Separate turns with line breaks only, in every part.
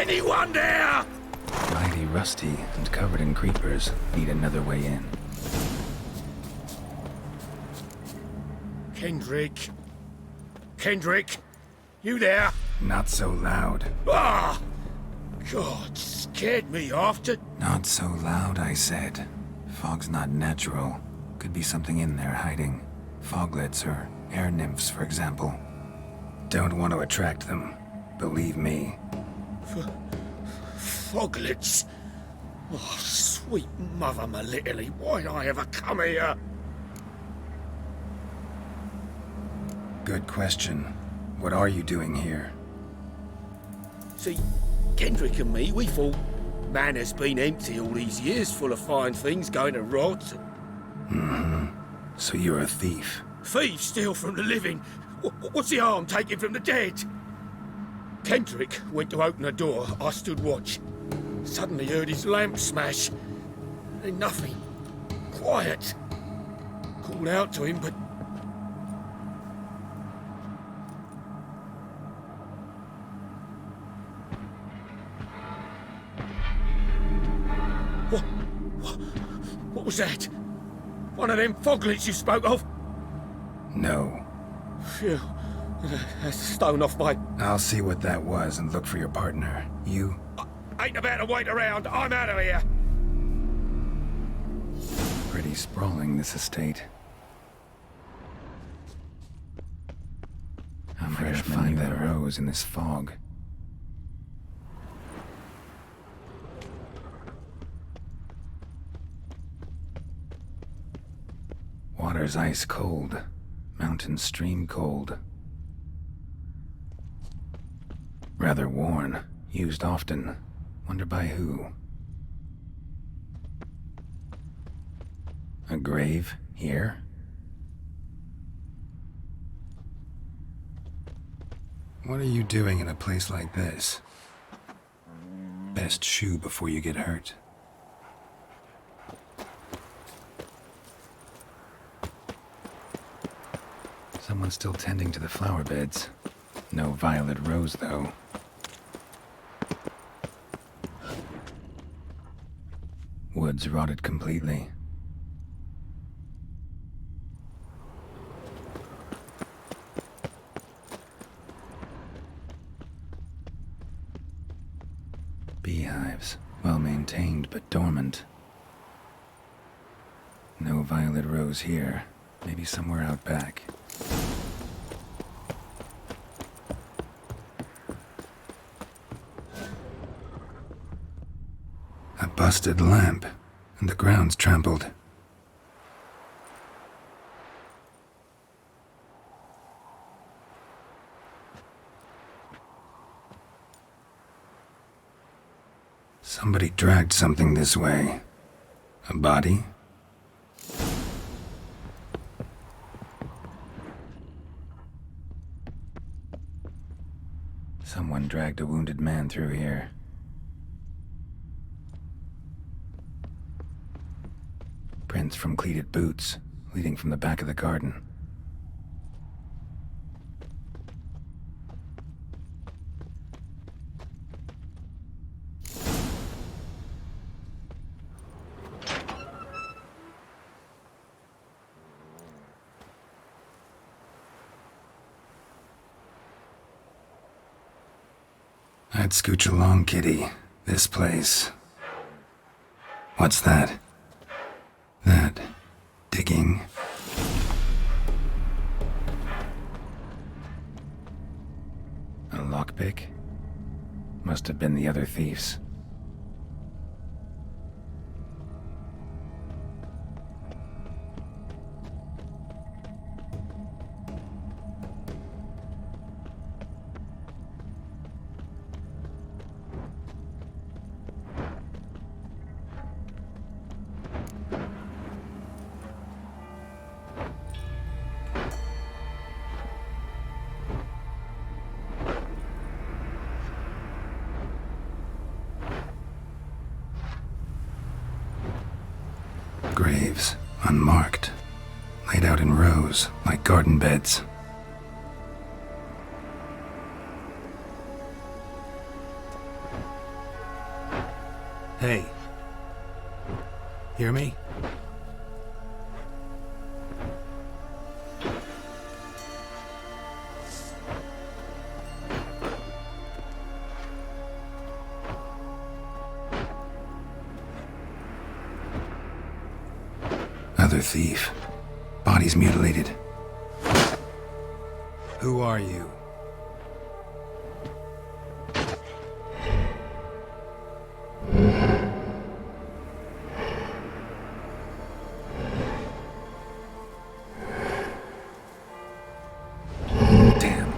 Anyone there?
Mighty rusty and covered in creepers. Need another way in.
Kendrick? Kendrick? You there?
Not so loud.
Ah! God, scared me off to...
Not so loud, I said. Fog's not natural. Could be something in there hiding. Foglets or air nymphs, for example. Don't want to attract them. Believe me.
Foglets? Oh, sweet mother Melitterly, why'd I ever come here?
Good question. What are you doing here?
See, Kendrick and me, we thought man has been empty all these years, full of fine things going to rot.
Mm-hmm. So you're a thief.
Thieves steal from the living. What's the harm taking from the dead? Kendrick went to open the door. I stood watch. Suddenly heard his lamp smash. Then nothing. Quiet. Called out to him, but... What was that? One of them foglets you spoke of?
No.
Phew. That's thrown off my...
I'll see what that was and look for your partner. You?
I ain't about to wait around. I'm out of here.
Pretty sprawling, this estate. I'm gonna find that rose in this fog. Water's ice cold. Mountain stream cold. Rather worn. Used often. Wonder by who? A grave here? What are you doing in a place like this? Best shoe before you get hurt. Someone's still tending to the flower beds. No violet rose, though. Woods rotted completely. Beehives, well maintained but dormant. No violet rose here. Maybe somewhere out back. A busted lamp, and the ground's trampled. Somebody dragged something this way. A body? Someone dragged a wounded man through here. Prints from cleated boots, leading from the back of the garden. I'd scooch along, kitty. This place. What's that? That digging. A lockpick? Must have been the other thieves. Graves, unmarked, laid out in rows like garden beds. Hey. Hear me? Other thief. Body's mutilated. Who are you? Damn.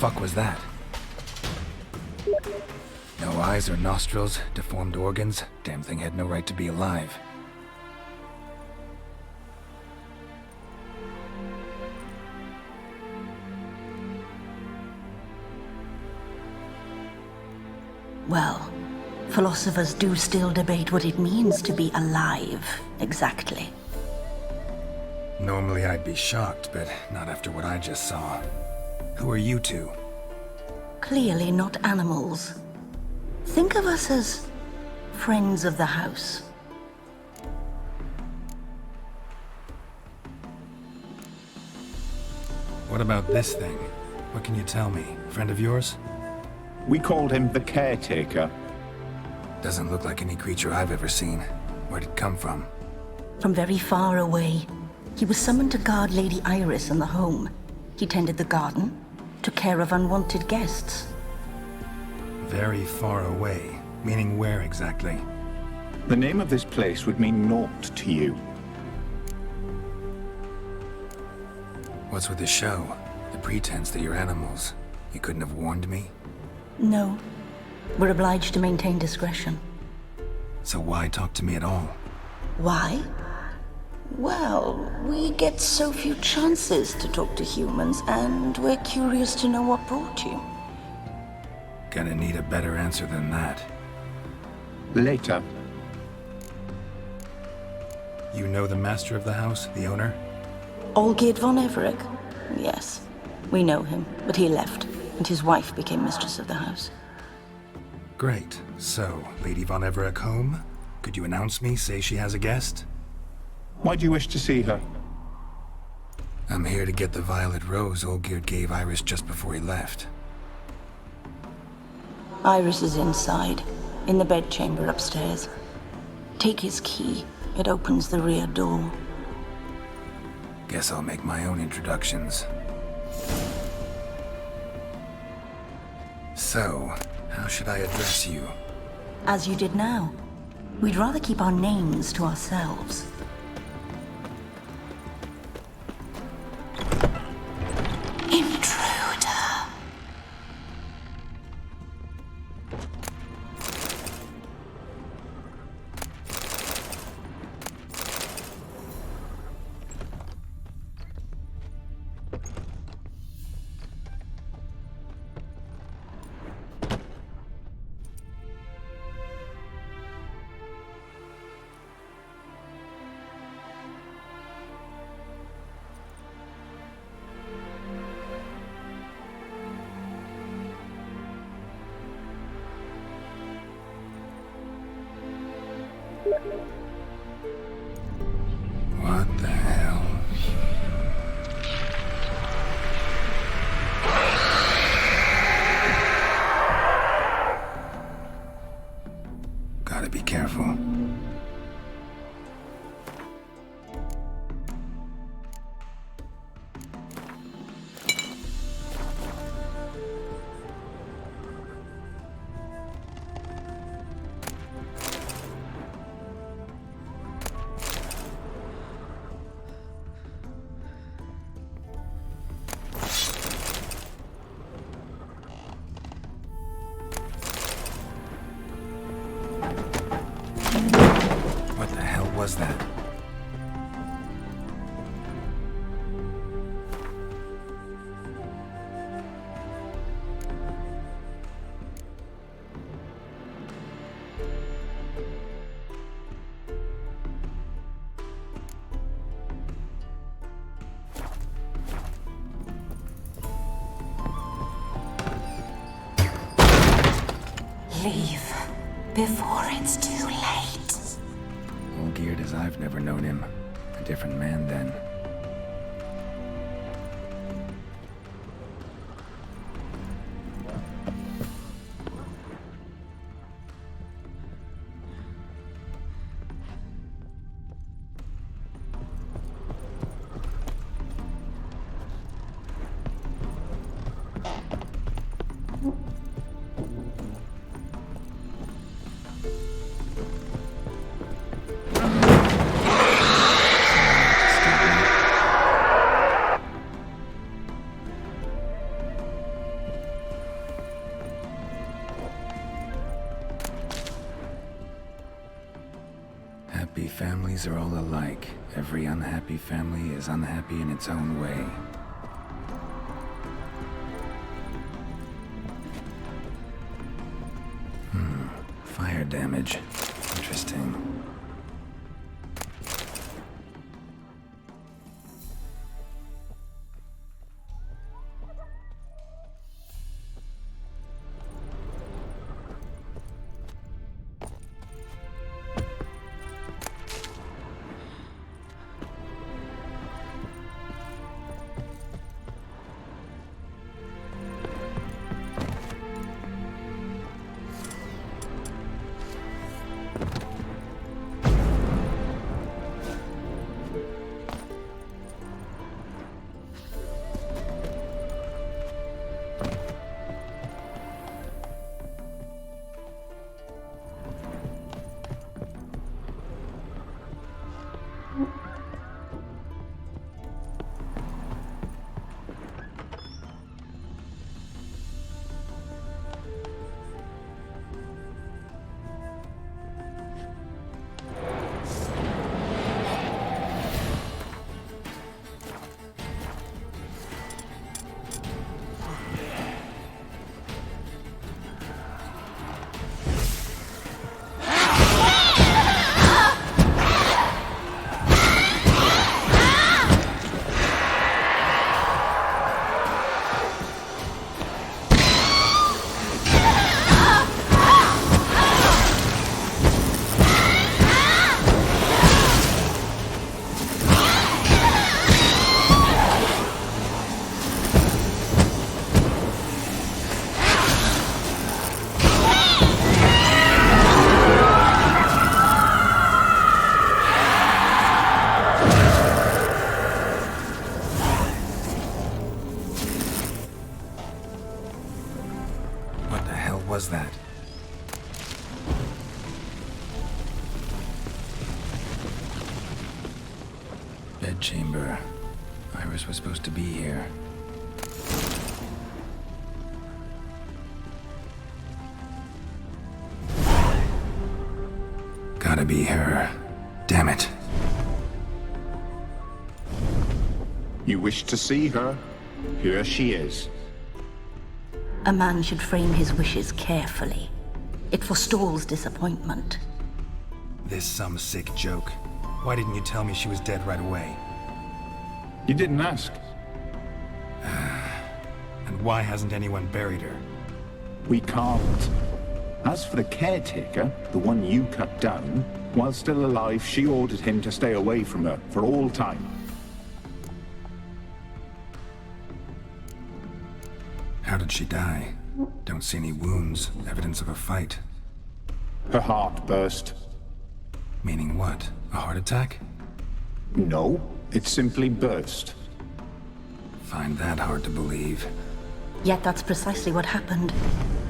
Fuck was that? No eyes or nostrils, deformed organs. Damn thing had no right to be alive.
Well, philosophers do still debate what it means to be alive, exactly.
Normally I'd be shocked, but not after what I just saw. Who are you two?
Clearly not animals. Think of us as friends of the house.
What about this thing? What can you tell me? Friend of yours?
We called him the Caretaker.
Doesn't look like any creature I've ever seen. Where'd it come from?
From very far away. He was summoned to guard Lady Iris and the home. He tended the garden, took care of unwanted guests.
Very far away. Meaning where exactly?
The name of this place would mean naught to you.
What's with the show? The pretense that you're animals. You couldn't have warned me?
No. We're obliged to maintain discretion.
So why talk to me at all?
Why? Well, we get so few chances to talk to humans, and we're curious to know what brought you.
Gonna need a better answer than that.
Later.
You know the master of the house, the owner?
Olgierd von Everec? Yes. We know him, but he left, and his wife became mistress of the house.
Great. So, Lady von Everec home? Could you announce me, say she has a guest?
Why do you wish to see her?
I'm here to get the violet rose Olgierd gave Iris just before he left.
Iris is inside, in the bedchamber upstairs. Take his key. It opens the rear door.
Guess I'll make my own introductions. So, how should I address you?
As you did now. We'd rather keep our names to ourselves. Intruder.
What the hell? Gotta be careful. What the hell was that?
Leave before it's too late.
Olgierd as I've never known him. A different man then. Happy families are all alike. Every unhappy family is unhappy in its own way. Fire damage. Interesting. Was that? Bedchamber. Iris was supposed to be here. Gotta be her. Damn it.
You wish to see her? Here she is.
A man should frame his wishes carefully. It forestalls disappointment.
This some sick joke. Why didn't you tell me she was dead right away?
You didn't ask.
And why hasn't anyone buried her?
We can't. As for the caretaker, the one you cut down, while still alive, she ordered him to stay away from her for all time.
How did she die? Don't see any wounds, evidence of a fight.
Her heart burst.
Meaning what? A heart attack?
No, it simply burst.
Find that hard to believe.
Yet that's precisely what happened.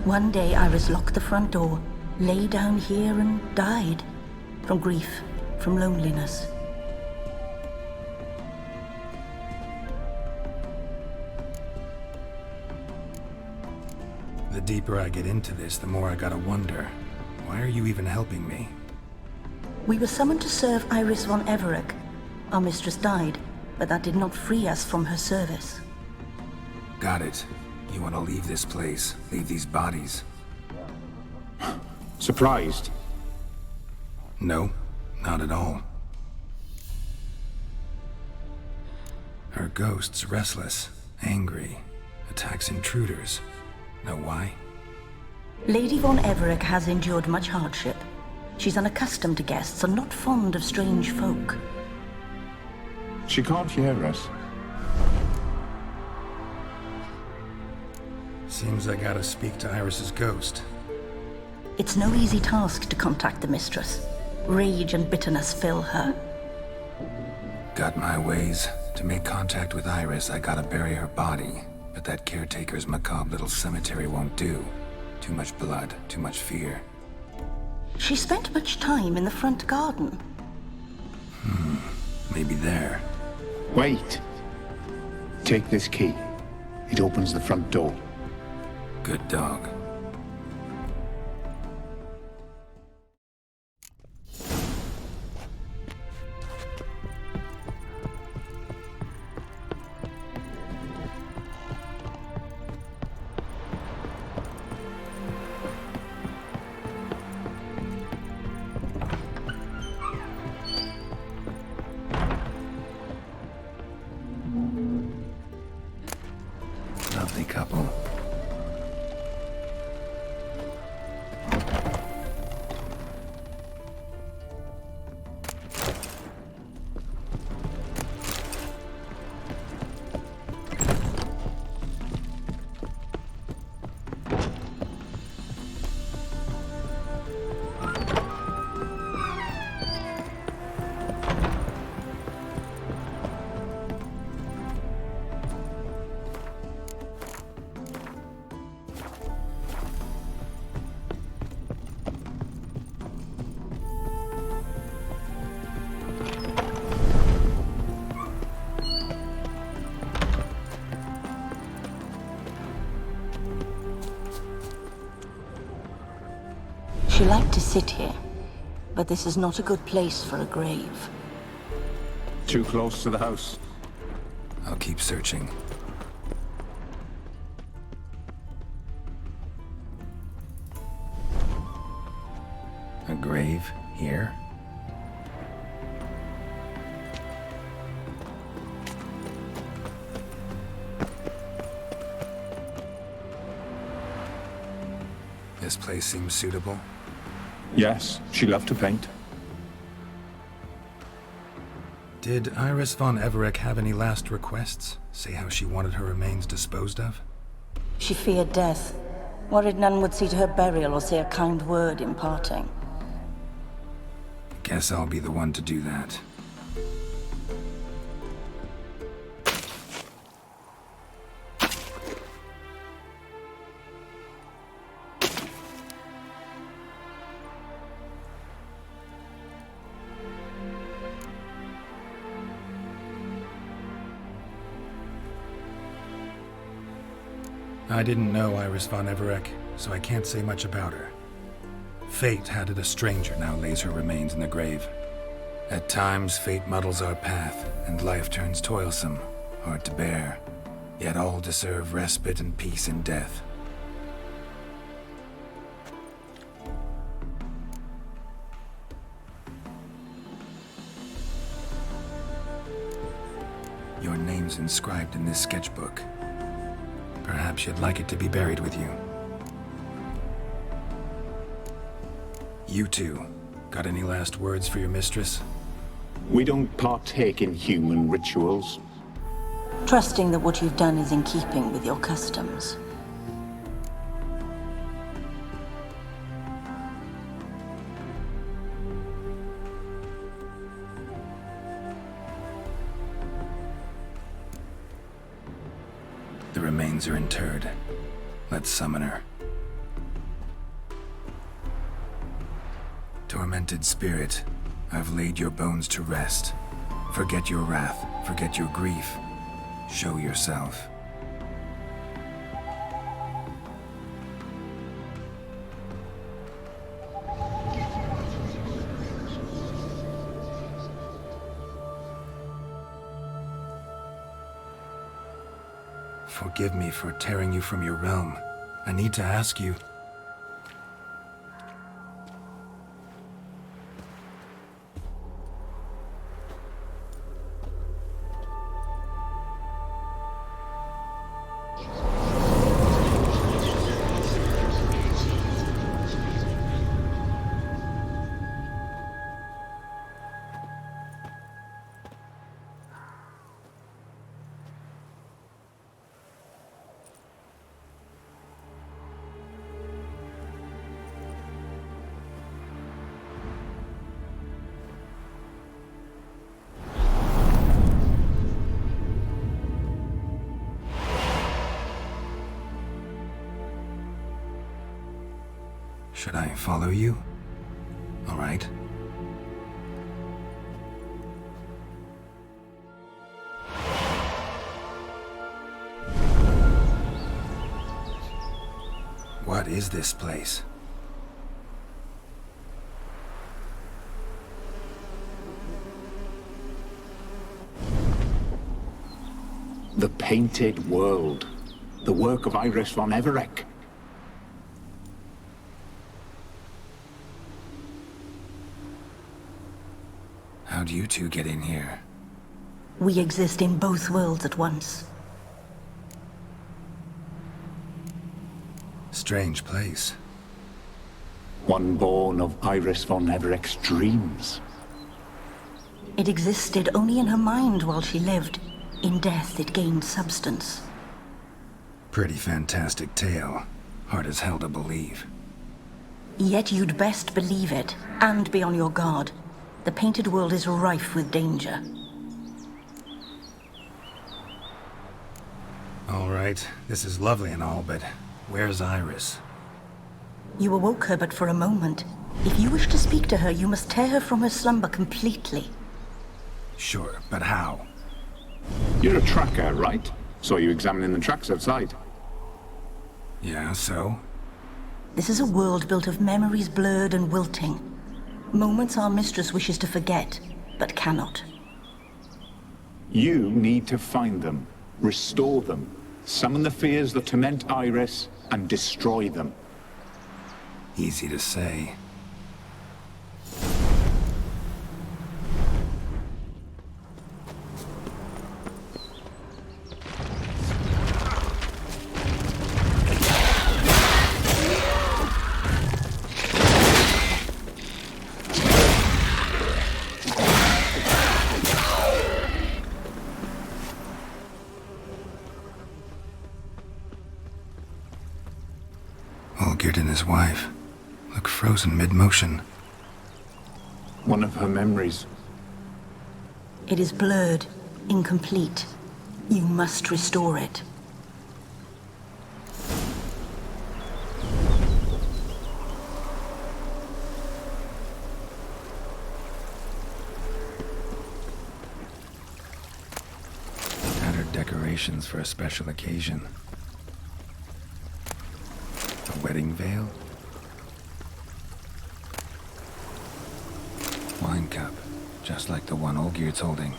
One day Iris locked the front door, lay down here and died. From grief, from loneliness.
The deeper I get into this, the more I gotta wonder. Why are you even helping me?
We were summoned to serve Iris von Everec. Our mistress died, but that did not free us from her service.
Got it. You want to leave this place, leave these bodies?
Surprised?
No, not at all. Her ghost's restless, angry, attacks intruders. Know why?
Lady von Everec has endured much hardship. She's unaccustomed to guests and not fond of strange folk.
She can't hear us.
Seems I gotta speak to Iris's ghost.
It's no easy task to contact the mistress. Rage and bitterness fill her.
Got my ways. To make contact with Iris, I gotta bury her body. But that caretaker's macabre little cemetery won't do. Too much blood, too much fear.
She spent much time in the front garden.
Maybe there.
Wait. Take this key. It opens the front door.
Good dog. Lovely couple.
you like to sit here, but this is not a good place for a grave.
Too close to the house.
I'll keep searching. A grave here? This place seems suitable.
Yes, she loved to paint.
Did Iris von Everec have any last requests? Say how she wanted her remains disposed of?
She feared death, worried none would see to her burial or say a kind word in parting.
Guess I'll be the one to do that. I didn't know Iris von Everec, so I can't say much about her. Fate had it a stranger now lays her remains in the grave. At times, fate muddles our path, and life turns toilsome, hard to bear. Yet all deserve respite and peace in death. Your name's inscribed in this sketchbook. Perhaps you'd like it to be buried with you. You two, got any last words for your mistress?
We don't partake in human rituals.
Trusting that what you've done is in keeping with your customs.
The remains are interred. Let's summon her. Tormented spirit, I've laid your bones to rest. Forget your wrath, forget your grief. Show yourself. Forgive me for tearing you from your realm. I need to ask you. Should I follow you? All right. What is this place?
The Painted World. The work of Iris von Everec.
How'd you two get in here?
We exist in both worlds at once.
Strange place.
One born of Iris von Everec's dreams.
It existed only in her mind while she lived. In death, it gained substance.
Pretty fantastic tale. Hard as hell to believe.
Yet you'd best believe it, and be on your guard. The painted world is rife with danger.
All right, this is lovely and all, but where's Iris?
You awoke her but for a moment. If you wish to speak to her, you must tear her from her slumber completely.
Sure, but how?
You're a tracker, right? Saw you examining the tracks outside.
Yeah, so?
This is a world built of memories blurred and wilting. Moments our mistress wishes to forget, but cannot.
You need to find them, restore them, summon the fears that torment Iris, and destroy them.
Easy to say. Olgierd and his wife look frozen mid-motion.
One of her memories.
It is blurred, incomplete. You must restore it.
Tattered decorations for a special occasion. A wedding veil? Wine cup, just like the one Olgierd's holding.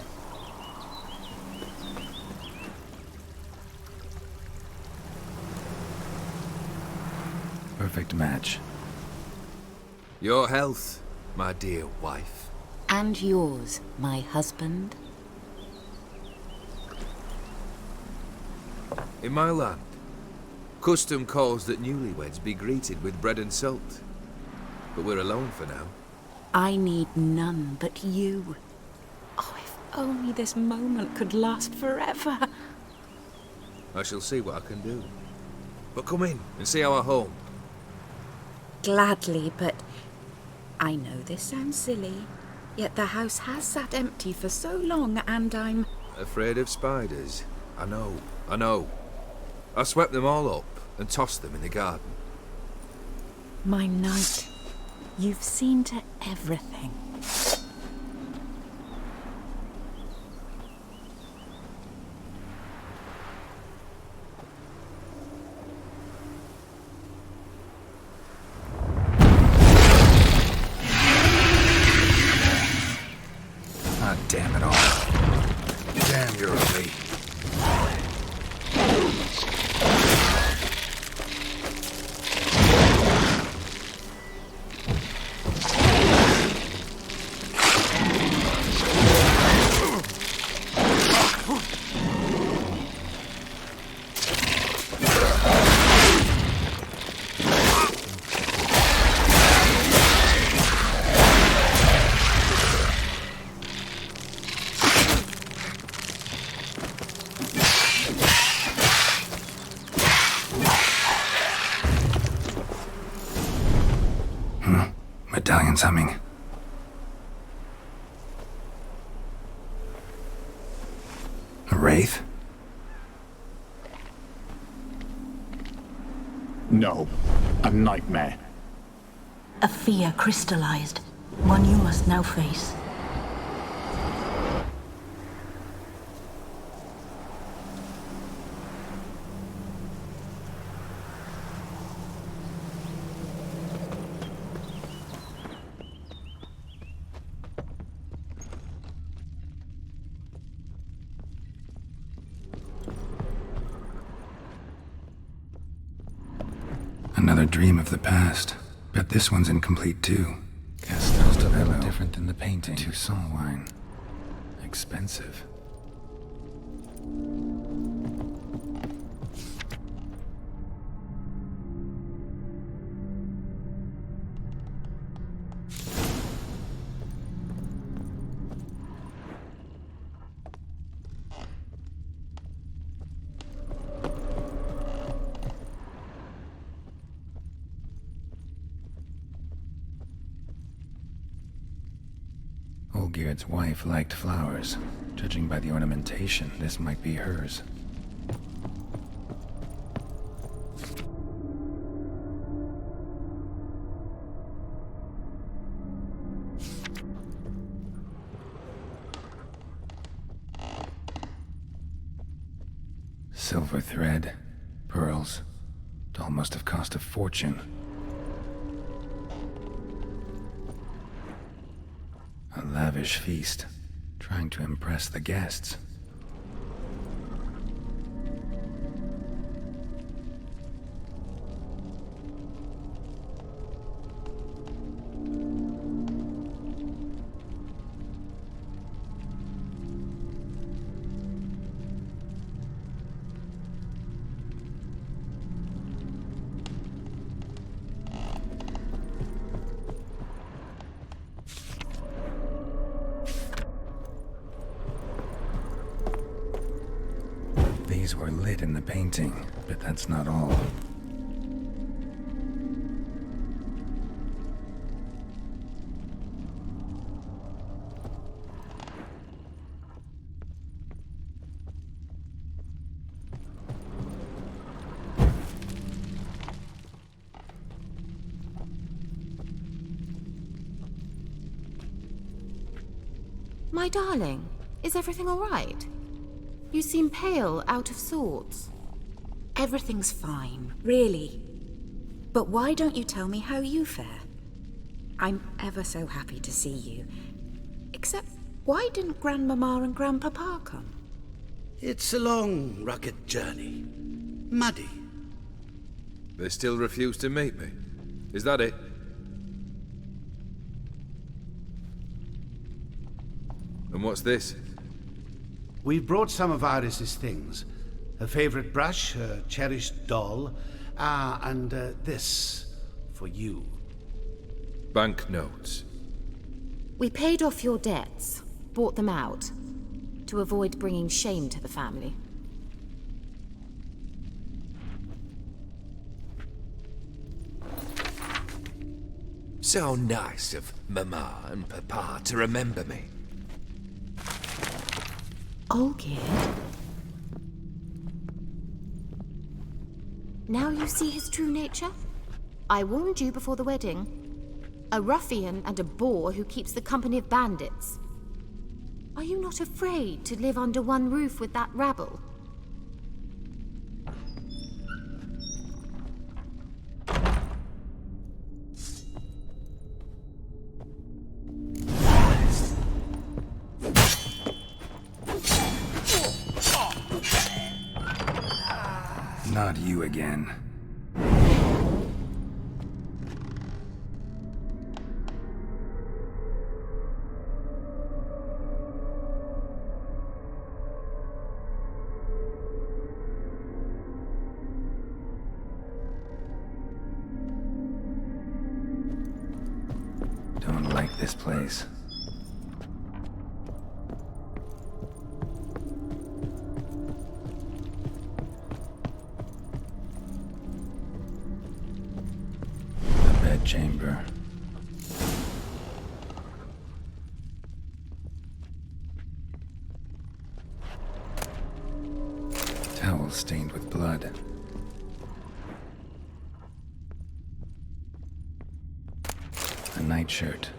Perfect match.
Your health, my dear wife.
And yours, my husband.
In my land, custom calls that newlyweds be greeted with bread and salt. But we're alone for now.
I need none but you. Oh, if only this moment could last forever.
I shall see what I can do. But come in and see our home.
Gladly, but I know this sounds silly, yet the house has sat empty for so long and I'm...
Afraid of spiders? I know. I swept them all up and tossed them in the garden.
My knight, you've seen to everything.
Ah, damn it all. Damn your early. Medallion's humming. A wraith?
No, a nightmare.
A fear crystallized, one you must now face.
Another dream of the past. Bet this one's incomplete too. Castello, different than the painting. Toussaint wine. Expensive. Olgierd's wife liked flowers. Judging by the ornamentation, this might be hers. Silver thread, pearls. Doll must have cost a fortune. A lavish feast, trying to impress the guests. These were lit in the painting, but that's not all.
My darling, is everything all right? You seem pale, out of sorts.
Everything's fine, really. But why don't you tell me how you fare? I'm ever so happy to see you. Except, why didn't Grandmama and Grandpapa come?
It's a long, rugged journey. Muddy.
They still refuse to meet me. Is that it? And what's this?
We've brought some of Iris's things. Her favorite brush, her cherished doll, and this for you.
Banknotes.
We paid off your debts, bought them out, to avoid bringing shame to the family.
So nice of Mama and Papa to remember me.
Olgerd? Now you see his true nature? I warned you before the wedding. A ruffian and a boor who keeps the company of bandits. Are you not afraid to live under one roof with that rabble?
Not you again. Don't like this place. Chamber. Towel stained with blood. A nightshirt.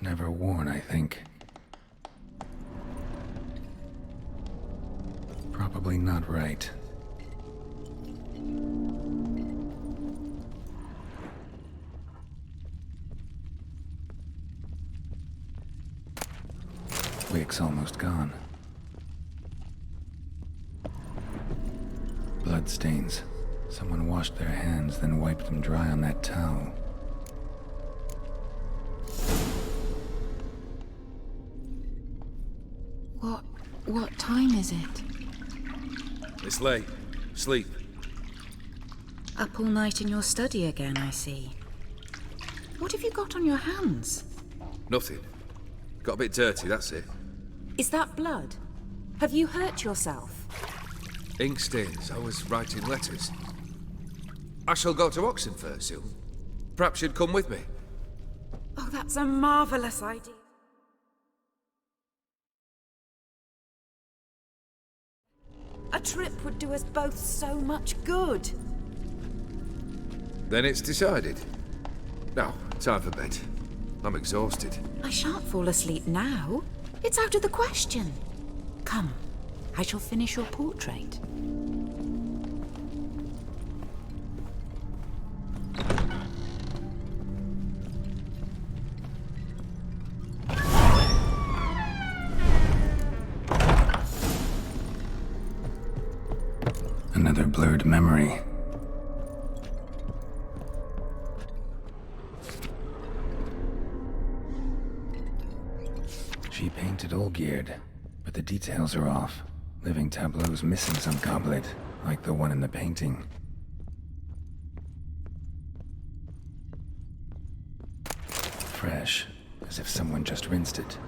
Never worn, I think. Probably not right. Wick's almost gone. Bloodstains. Someone washed their hands, then wiped them dry on that towel.
What time is it?
It's late. Sleep.
Up all night in your study again, I see. What have you got on your hands?
Nothing. Got a bit dirty, that's it.
Is that blood? Have you hurt yourself?
Ink stains. I was writing letters. I shall go to Oxenfurt soon. Perhaps you'd come with me.
Oh, that's a marvelous idea. A trip would do us both so much good.
Then it's decided. Now, time for bed. I'm exhausted.
I shan't fall asleep now. It's out of the question. Come, I shall finish your portrait.
memory. She painted Olgierd, but the details are off. Living tableau's missing some goblet, like the one in the painting. Fresh, as if someone just rinsed it.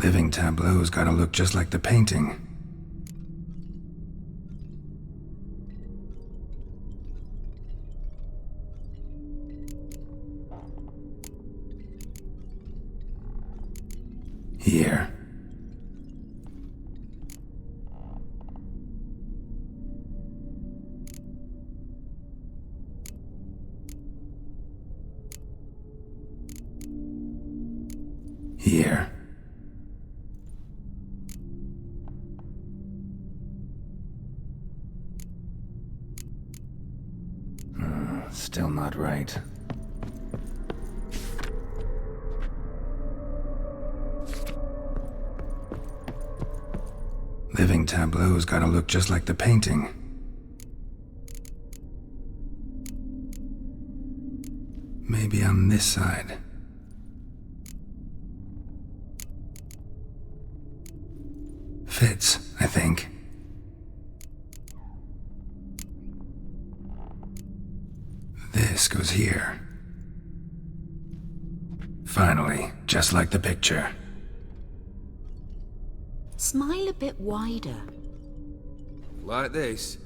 Living tableau's gotta look just like the painting. Here. Here. Still not right. Living tableau's gotta look just like the painting. Maybe on this side. Fits, I think. This goes here. Finally, just like the picture.
Smile a bit wider.
Like this?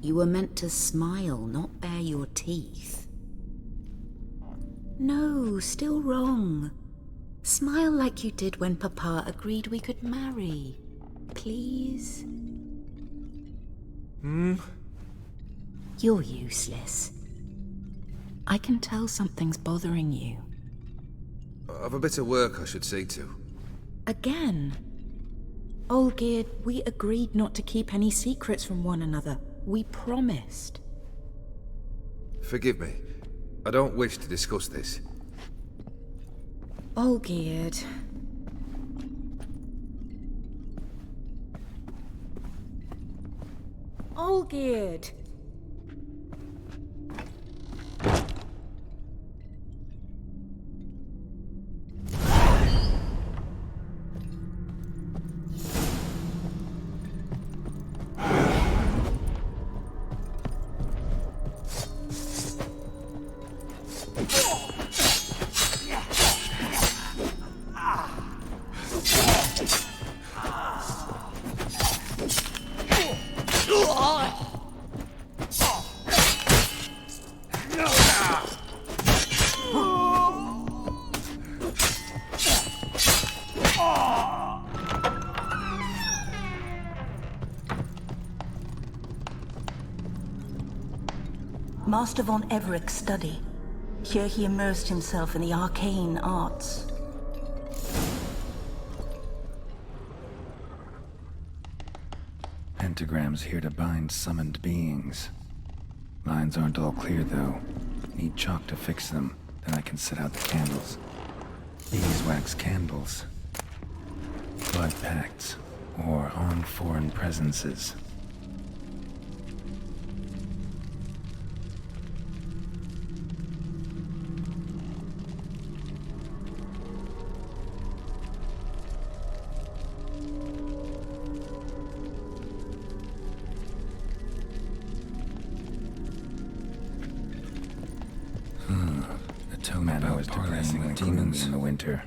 You were meant to smile, not bare your teeth. No, still wrong. Smile like you did when Papa agreed we could marry. Please? You're useless. I can tell something's bothering you.
I've a bit of work I should see to.
Again? Olgierd, we agreed not to keep any secrets from one another. We promised.
Forgive me. I don't wish to discuss this.
Olgierd. Olgierd!
Master von Everett's study. Here he immersed himself in the arcane arts.
Pentagrams here to bind summoned beings. Lines aren't all clear, though. Need chalk to fix them, then I can set out the candles. Beeswax candles. Blood pacts, or on foreign presences. Meadow is declaring with demons in the winter.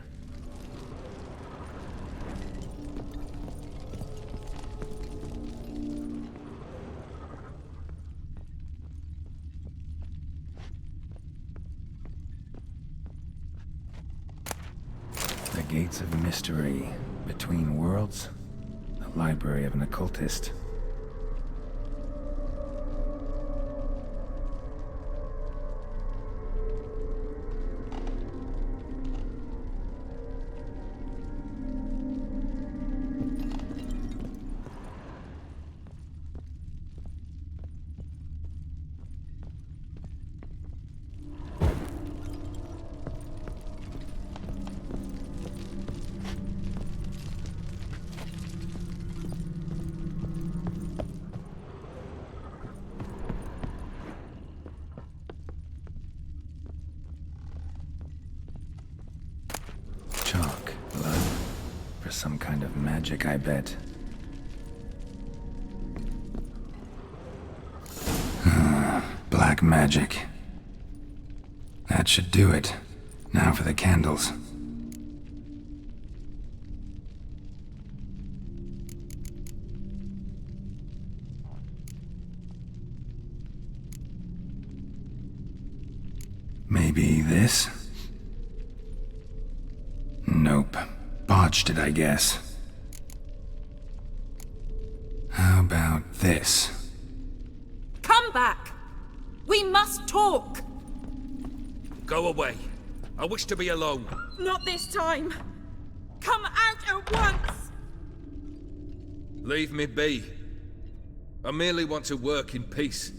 The gates of mystery between worlds. The library of an occultist. Some kind of magic, I bet. Black magic. That should do it. Now for the candles. Maybe this? Nope. Botched it, I guess. How about this?
Come back! We must talk!
Go away. I wish to be alone.
Not this time! Come out at once!
Leave me be. I merely want to work in peace.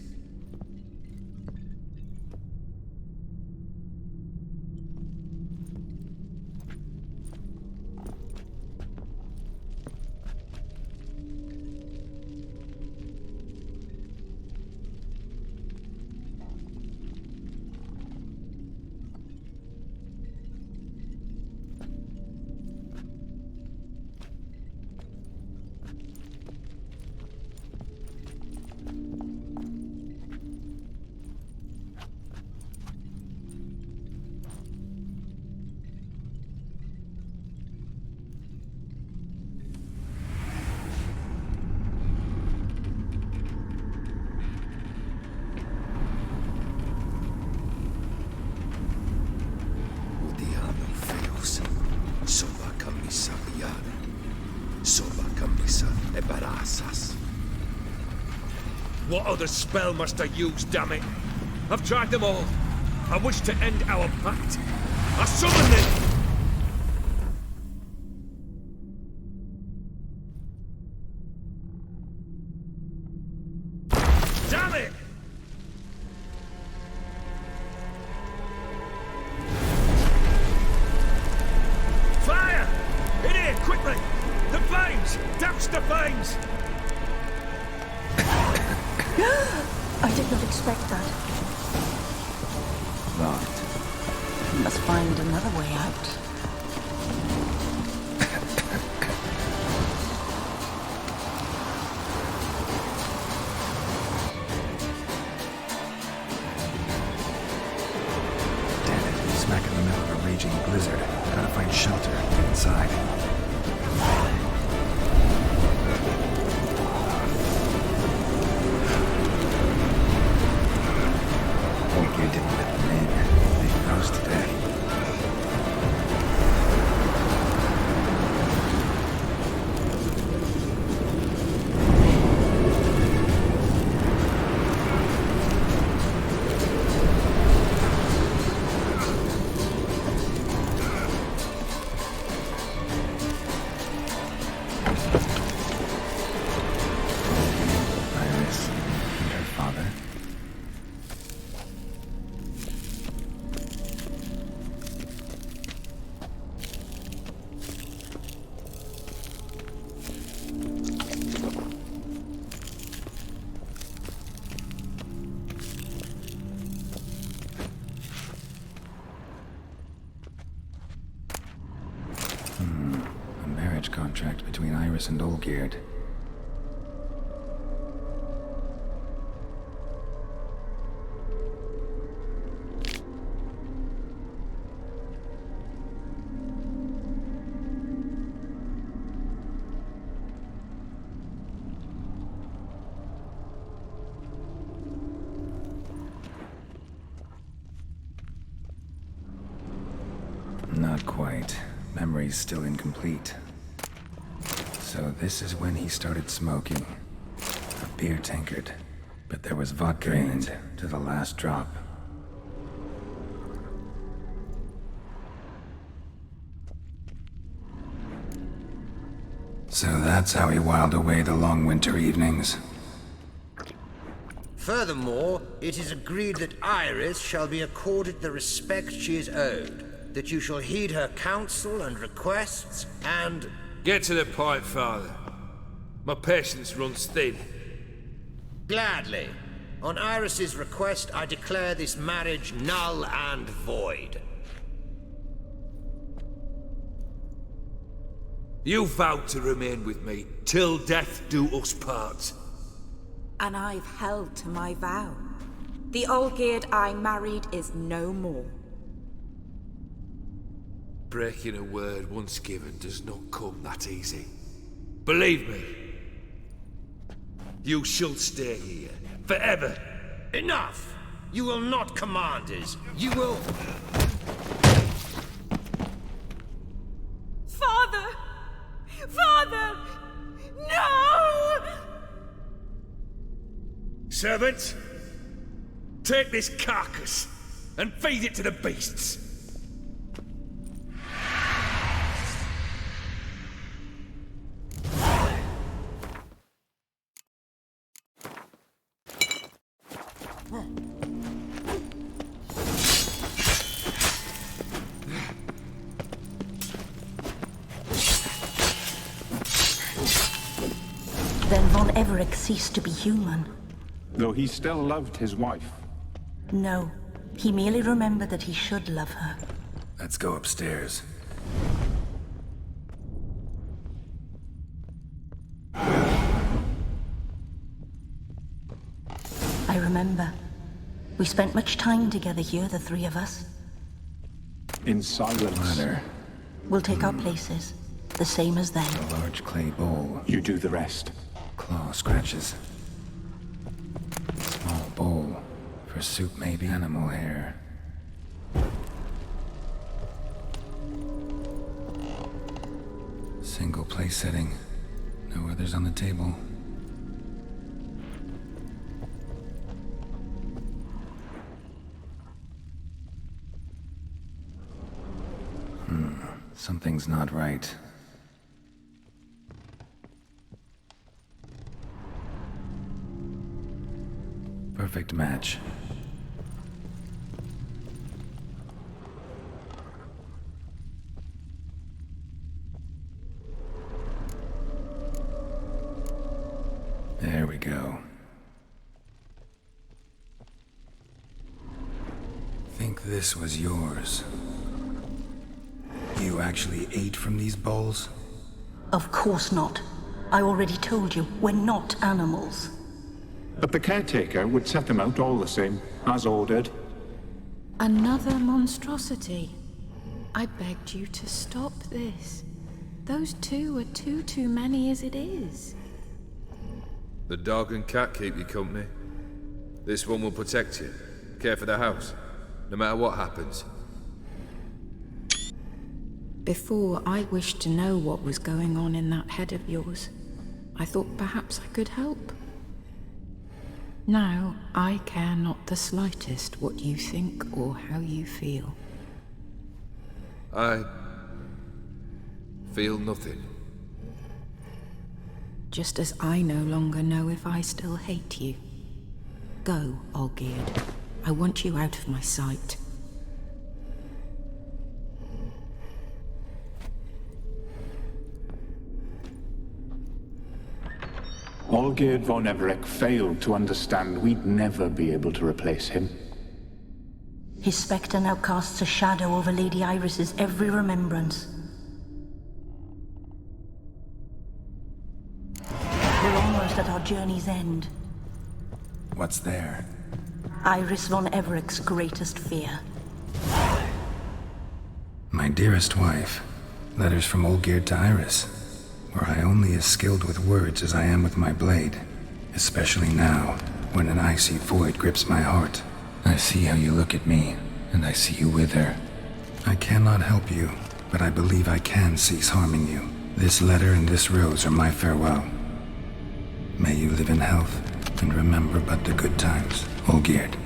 What other spell must I use, damn it? I've tried them all. I wish to end our pact. I summon them! Damn it! Fire! In here, quickly! The flames! Douse the flames!
I did not expect that.
Locked.
We must find another way out.
Damn it, smack in the middle of a raging blizzard. Gotta find shelter inside. You didn't let them in. They froze to death. Iris and her father. A marriage contract between Iris and Olgierd. Not quite. Memory's still incomplete. So this is when he started smoking. A beer tankard. But there was vodka in it, to the last drop. So that's how he whiled away the long winter evenings.
Furthermore, it is agreed that Iris shall be accorded the respect she is owed, that you shall heed her counsel and requests, and...
Get to the point, Father. My patience runs thin.
Gladly. On Iris's request, I declare this marriage null and void.
You vowed to remain with me till death do us part.
And I've held to my vow. The Olgierd I married is no more.
Breaking a word once given does not come that easy. Believe me, you shall stay here forever.
Enough! You will not command us. You will...
Father! Father! No!
Servant, take this carcass and feed it to the beasts.
Then Von Everec ceased to be human.
Though he still loved his wife.
No, he merely remembered that he should love her.
Let's go upstairs.
I remember. We spent much time together here, the three of us.
In silence.
Ladder.
We'll take our places, the same as them.
A large clay bowl.
You do the rest.
Claw scratches. Small bowl. For soup, maybe. Animal hair. Single place setting. No others on the table. Something's not right. Perfect match. There we go. Think this was yours. You actually ate from these bowls?
Of course not. I already told you, we're not animals.
But the caretaker would set them out all the same, as ordered.
Another monstrosity. I begged you to stop this. Those two are too many as it is.
The dog and cat keep you company. This one will protect you, care for the house, no matter what happens.
Before, I wished to know what was going on in that head of yours. I thought perhaps I could help. Now, I care not the slightest what you think or how you feel.
I feel nothing.
Just as I no longer know if I still hate you. Go, Olgierd. I want you out of my sight.
Olgierd von Everec failed to understand we'd never be able to replace him.
His spectre now casts a shadow over Lady Iris's every remembrance. We're almost at our journey's end.
What's there?
Iris von Everec's greatest fear.
My dearest wife. Letters from Olgierd to Iris. Were I only as skilled with words as I am with my blade. Especially now, when an icy void grips my heart. I see how you look at me, and I see you with her. I cannot help you, but I believe I can cease harming you. This letter and this rose are my farewell. May you live in health, and remember but the good times, Olgierd.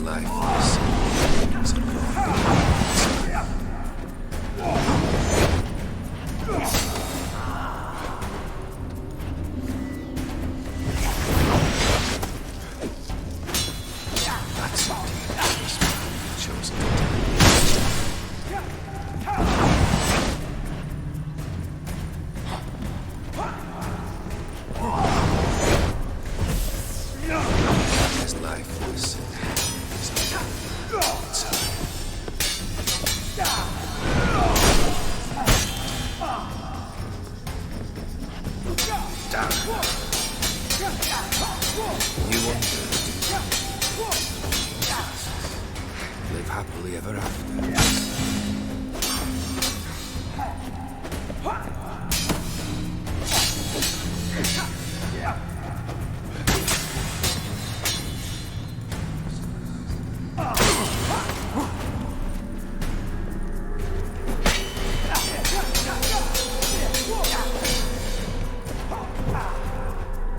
lifeless. As a That's indeed this man chosen to His life was you wonder. Live happily ever after.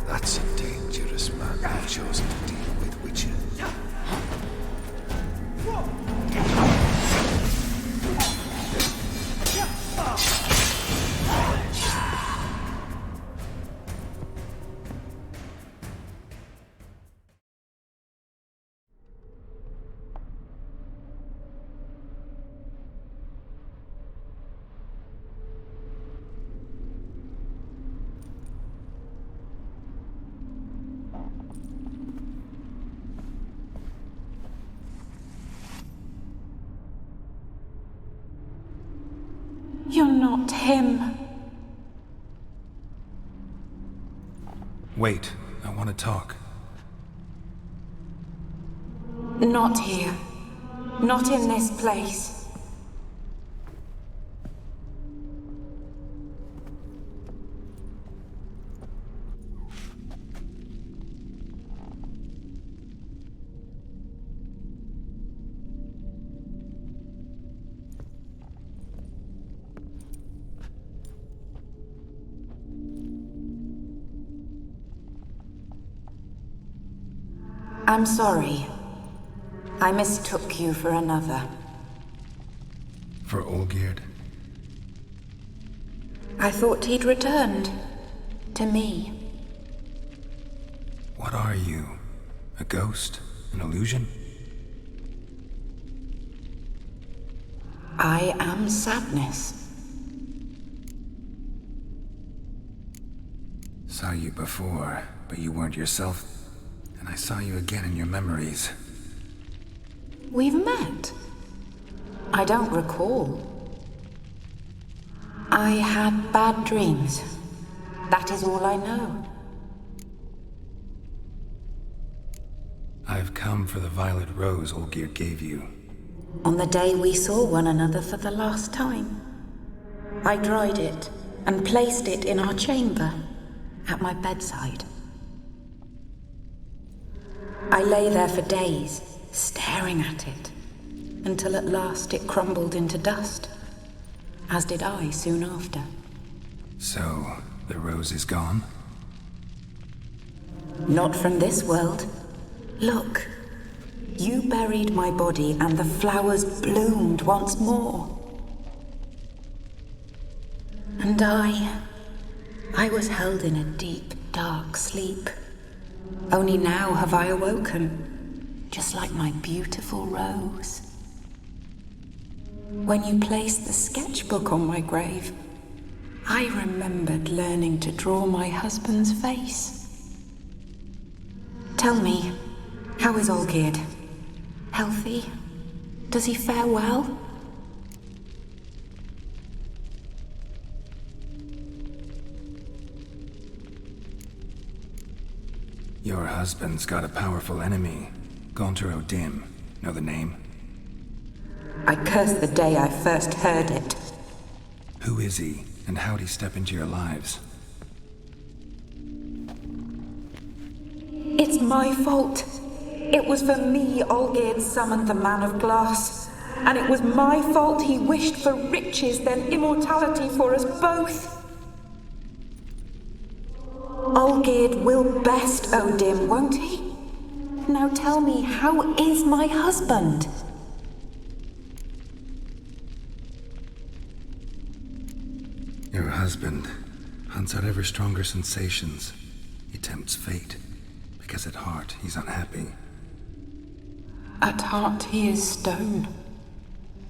That's a dangerous man you've chosen to deal with, witches.
You're not him.
Wait, I want to talk.
Not here. Not in this place. I'm sorry. I mistook you for another.
For Olgierd?
I thought he'd returned. To me.
What are you? A ghost? An illusion?
I am sadness.
Saw you before, but you weren't yourself. And I saw you again in your memories.
We've met. I don't recall. I had bad dreams. That is all I know.
I've come for the violet rose Olgierd gave you.
On the day we saw one another for the last time, I dried it and placed it in our chamber at my bedside. I lay there for days, staring at it, until at last it crumbled into dust, as did I soon after.
So, the rose is gone?
Not from this world. Look, you buried my body and the flowers bloomed once more. And I was held in a deep, dark sleep. Only now have I awoken, just like my beautiful rose. When you placed the sketchbook on my grave, I remembered learning to draw my husband's face. Tell me, how is Olgierd? Healthy? Does he fare well?
Your husband's got a powerful enemy. Gaunter O'Dim. Know the name?
I curse the day I first heard it.
Who is he, and how'd he step into your lives?
It's my fault. It was for me Olgierd summoned the Man of Glass. And it was my fault he wished for riches, then immortality for us both. Olgierd will best O'Dim, won't he? Now tell me, how is my husband?
Your husband hunts out ever stronger sensations. He tempts fate, because at heart he's unhappy.
At heart he is stone,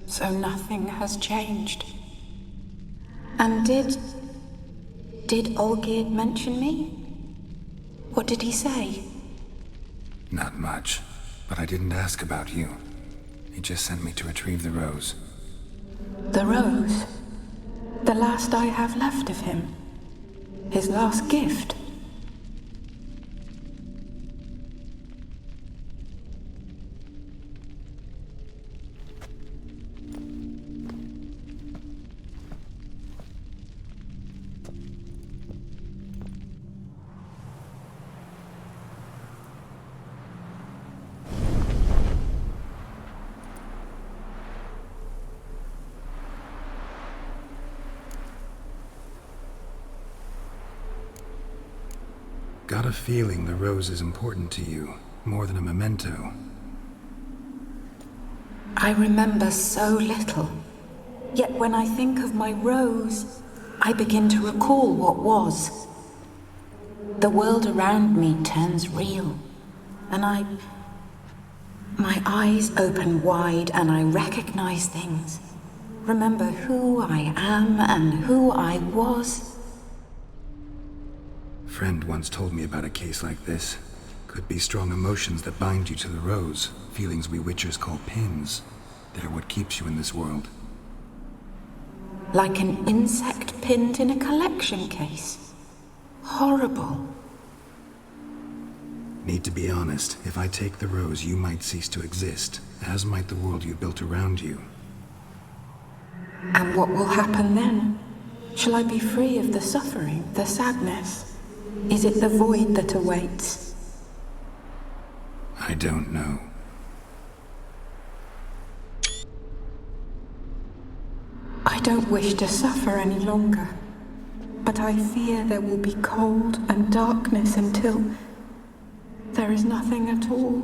so nothing has changed.
And did Olgierd mention me? What did he say?
Not much, but I didn't ask about you. He just sent me to retrieve the rose.
The rose? The last I have left of him. His last gift.
Got a feeling the rose is important to you, more than a memento.
I remember so little. Yet when I think of my rose, I begin to recall what was. The world around me turns real, and my eyes open wide and I recognize things. Remember who I am and who I was.
Friend once told me about a case like this. Could be strong emotions that bind you to the rose, feelings we witchers call pins. They're what keeps you in this world.
Like an insect pinned in a collection case. Horrible.
Need to be honest, if I take the rose, you might cease to exist, as might the world you built around you.
And what will happen then? Shall I be free of the suffering, the sadness? Is it the void that awaits?
I don't know.
I don't wish to suffer any longer, but I fear there will be cold and darkness until there is nothing at all.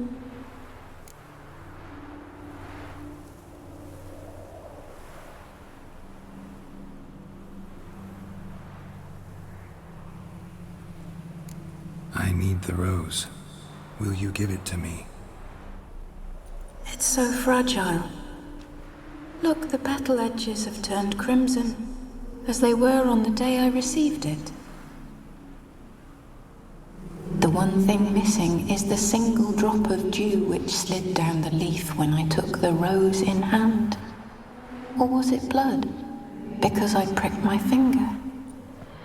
I need the rose. Will you give it to me?
It's so fragile. Look, the petal edges have turned crimson, as they were on the day I received it. The one thing missing is the single drop of dew which slid down the leaf when I took the rose in hand. Or was it blood? Because I pricked my finger?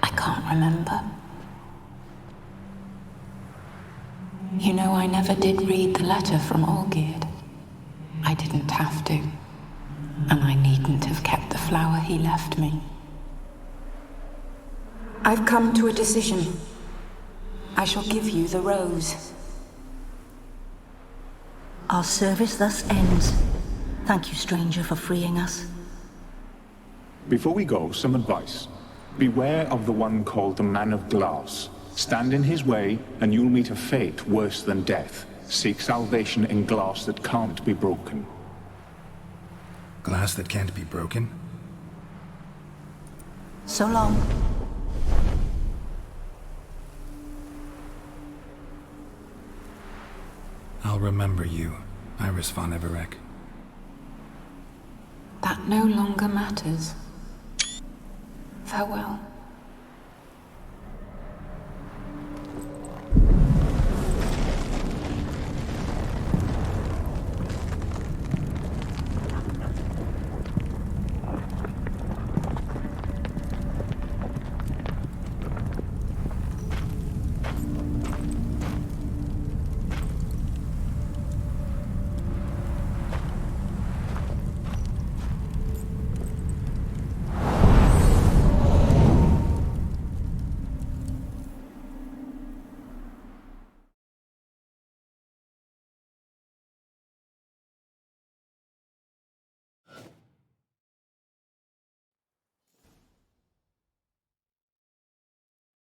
I can't remember. You know, I never did read the letter from Olgierd. I didn't have to. And I needn't have kept the flower he left me. I've come to a decision. I shall give you the rose.
Our service thus ends. Thank you, stranger, for freeing us.
Before we go, some advice. Beware of the one called the Man of Glass. Stand in his way, and you'll meet a fate worse than death. Seek salvation in glass that can't be broken.
Glass that can't be broken?
So long.
I'll remember you, Iris von Everec.
That no longer matters. Farewell.